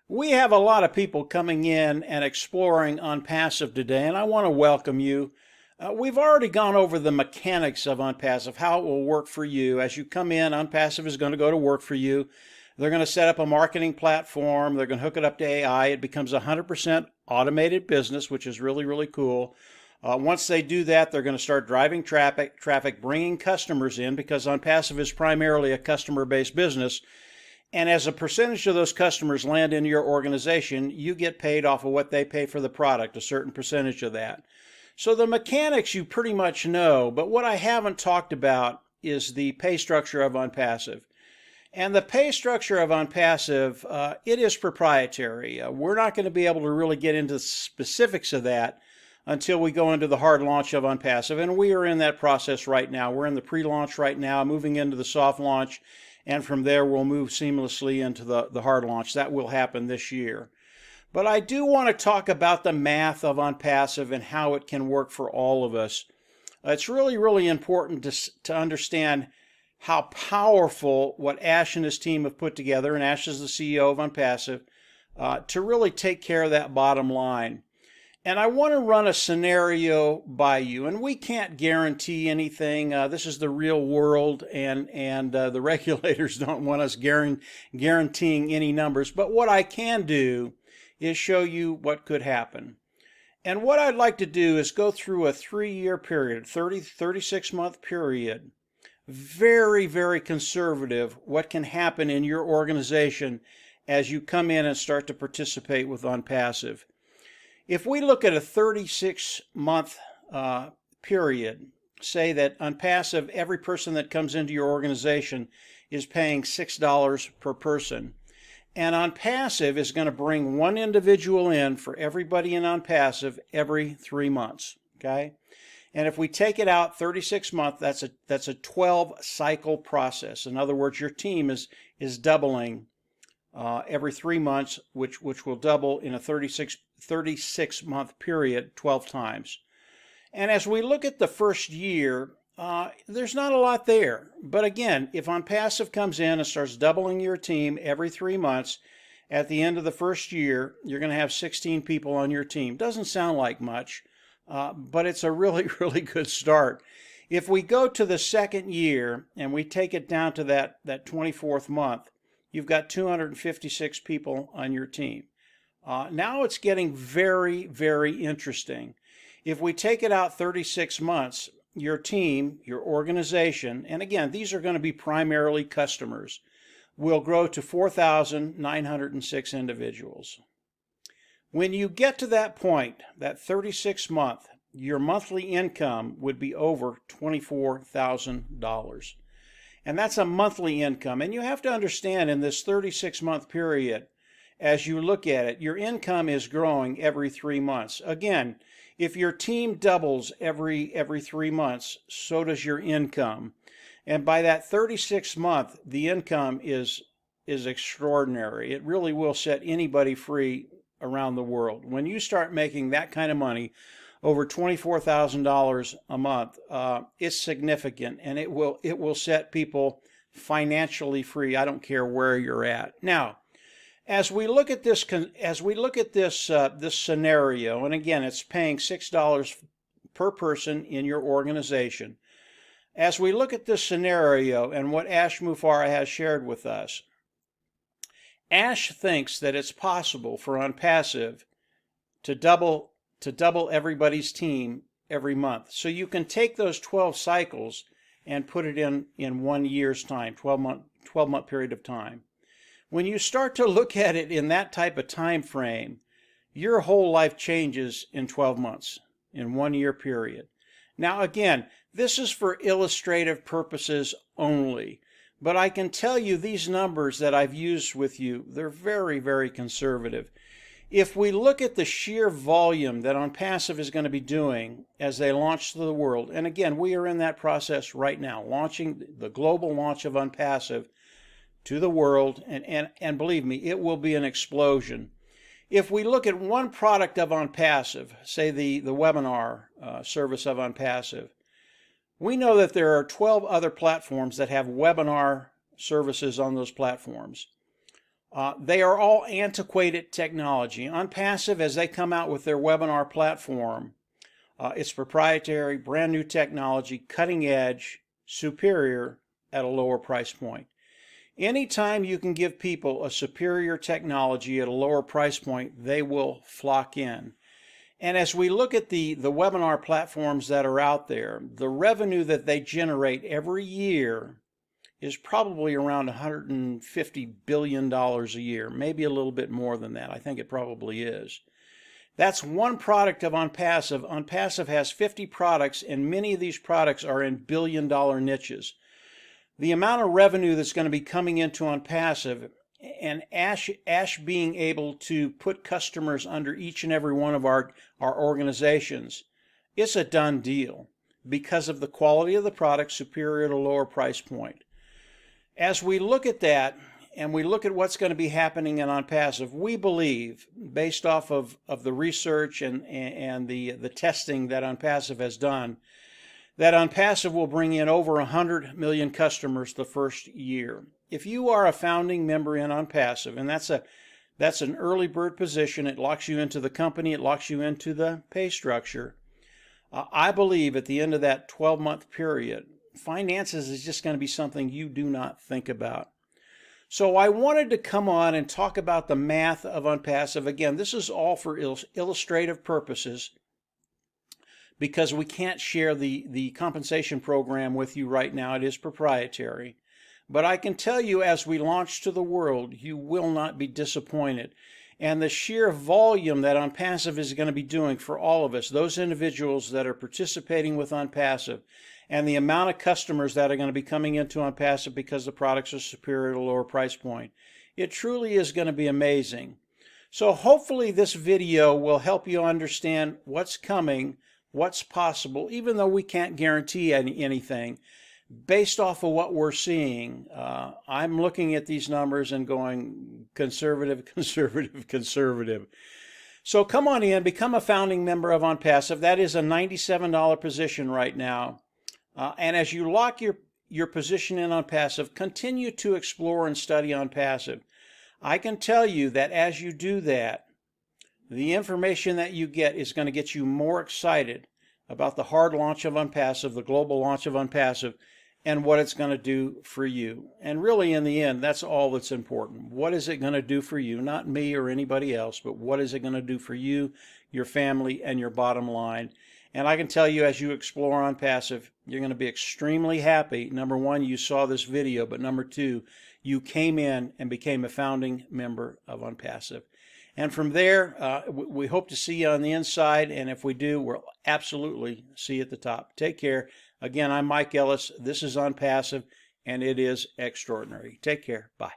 We have a lot of people coming in and exploring Onpassive today, and I want to welcome you. We've already gone over the mechanics of Onpassive, how it will work for you. As you come in, Onpassive is going to go to work for you. They're going to set up a marketing platform. They're going to hook it up to AI. It becomes a 100% automated business, which is really, really cool. Once they do that, they're going to start driving traffic, bringing customers in because Onpassive is primarily a customer-based business. And as a percentage of those customers land in your organization, you get paid off of what they pay for the product, a certain percentage of that. So the mechanics you pretty much know, but what I haven't talked about is the pay structure of Onpassive. And the pay structure of Onpassive, it is proprietary. We're not going to be able to really get into the specifics of that until we go into the hard launch of Onpassive. And we are in that process right now. We're in the pre-launch right now, moving into the soft launch. And from there, we'll move seamlessly into the hard launch. That will happen this year. But I do want to talk about the math of Onpassive and how it can work for all of us. It's really, really important to understand how powerful what Ash and his team have put together, and Ash is the CEO of Onpassive, to really take care of that bottom line. And I want to run a scenario by you, and we can't guarantee anything. This is the real world, and the regulators don't want us guaranteeing any numbers. But what I can do is show you what could happen. And what I'd like to do is go through a 3-year period, 36-month period. Very, very conservative what can happen in your organization as you come in and start to participate with Onpassive. If we look at a 36-month period, say that Onpassive, every person that comes into your organization is paying $6 per person. And Onpassive is going to bring one individual in for everybody in Onpassive every 3 months. Okay? And if we take it out 36 months, that's a 12-cycle process. In other words, your team is doubling every 3 months, which will double in a 36-month period 12 times. And as we look at the first year, there's not a lot there. But again, if Onpassive comes in and starts doubling your team every 3 months, at the end of the first year, you're going to have 16 people on your team. Doesn't sound like much, but it's a really, really good start. If we go to the second year and we take it down to that 24th month, you've got 256 people on your team. Now it's getting very, very interesting. If we take it out 36 months, your team, your organization, and again, these are going to be primarily customers, will grow to 4,906 individuals. When you get to that point, that 36 month, your monthly income would be over $24,000. And that's a monthly income. And you have to understand in this 36-month period, as you look at it, your income is growing every 3 months. Again, if your team doubles every 3 months, so does your income. And by that 36th month, the income is extraordinary. It really will set anybody free around the world. When you start making that kind of money, over $24,000 a month, it's significant, and it will set people financially free. I don't care where you're at. Now, as we look at this this scenario, and again, it's paying $6 per person in your organization. As we look at this scenario and what Ash Mufareh has shared with us, Ash thinks that it's possible for Onpassive to double everybody's team every month. So you can take those 12 cycles and put it in 1 year's time, 12-month period of time. When you start to look at it in that type of time frame, your whole life changes in 12 months, in 1 year period. Now again, this is for illustrative purposes only, but I can tell you these numbers that I've used with you, they're very, very conservative. If we look at the sheer volume that Onpassive is going to be doing as they launch to the world, and again, we are in that process right now, launching the global launch of Onpassive to the world, and believe me, it will be an explosion. If we look at one product of Onpassive, say the webinar service of Onpassive, we know that there are 12 other platforms that have webinar services on those platforms. They are all antiquated technology. Onpassive, as they come out with their webinar platform, it's proprietary, brand new technology, cutting edge, superior at a lower price point. Anytime you can give people a superior technology at a lower price point, they will flock in. And as we look at the webinar platforms that are out there, the revenue that they generate every year is probably around $150 billion a year, maybe a little bit more than that. I think it probably is. That's one product of Onpassive. Onpassive has 50 products, and many of these products are in billion-dollar niches. The amount of revenue that's going to be coming into Onpassive, and Ash being able to put customers under each and every one of our organizations, it's a done deal because of the quality of the product, superior at a lower price point. As we look at that, and we look at what's going to be happening in Onpassive, we believe, based off of the research and the testing that Onpassive has done, that Onpassive will bring in over 100 million customers the first year. If you are a founding member in Onpassive, and that's an early bird position, it locks you into the company, it locks you into the pay structure. I believe at the end of that 12-month period, finances is just going to be something you do not think about. So I wanted to come on and talk about the math of Onpassive. Again, this is all for illustrative purposes because we can't share the compensation program with you right now. It is proprietary. But I can tell you, as we launch to the world, you will not be disappointed. And the sheer volume that Onpassive is going to be doing for all of us, those individuals that are participating with Onpassive, and the amount of customers that are going to be coming into Onpassive because the products are superior at a lower price point, it truly is going to be amazing. So hopefully this video will help you understand what's coming, what's possible, even though we can't guarantee anything. Based off of what we're seeing, I'm looking at these numbers and going conservative, conservative, conservative. So come on in, become a founding member of Onpassive. That is a $97 position right now. And as you lock your position in Onpassive, continue to explore and study Onpassive. I can tell you that as you do that, the information that you get is going to get you more excited about the hard launch of Onpassive, the global launch of Onpassive, and what it's going to do for you. And really, in the end, that's all that's important. What is it going to do for you? Not me or anybody else, but what is it going to do for you, your family, and your bottom line? And I can tell you, as you explore Onpassive, you're going to be extremely happy. Number one, you saw this video, but number two, you came in and became a founding member of Onpassive. And from there, we hope to see you on the inside, and if we do, we'll absolutely see you at the top. Take care. Again, I'm Mike Ellis. This is Onpassive, and it is extraordinary. Take care. Bye.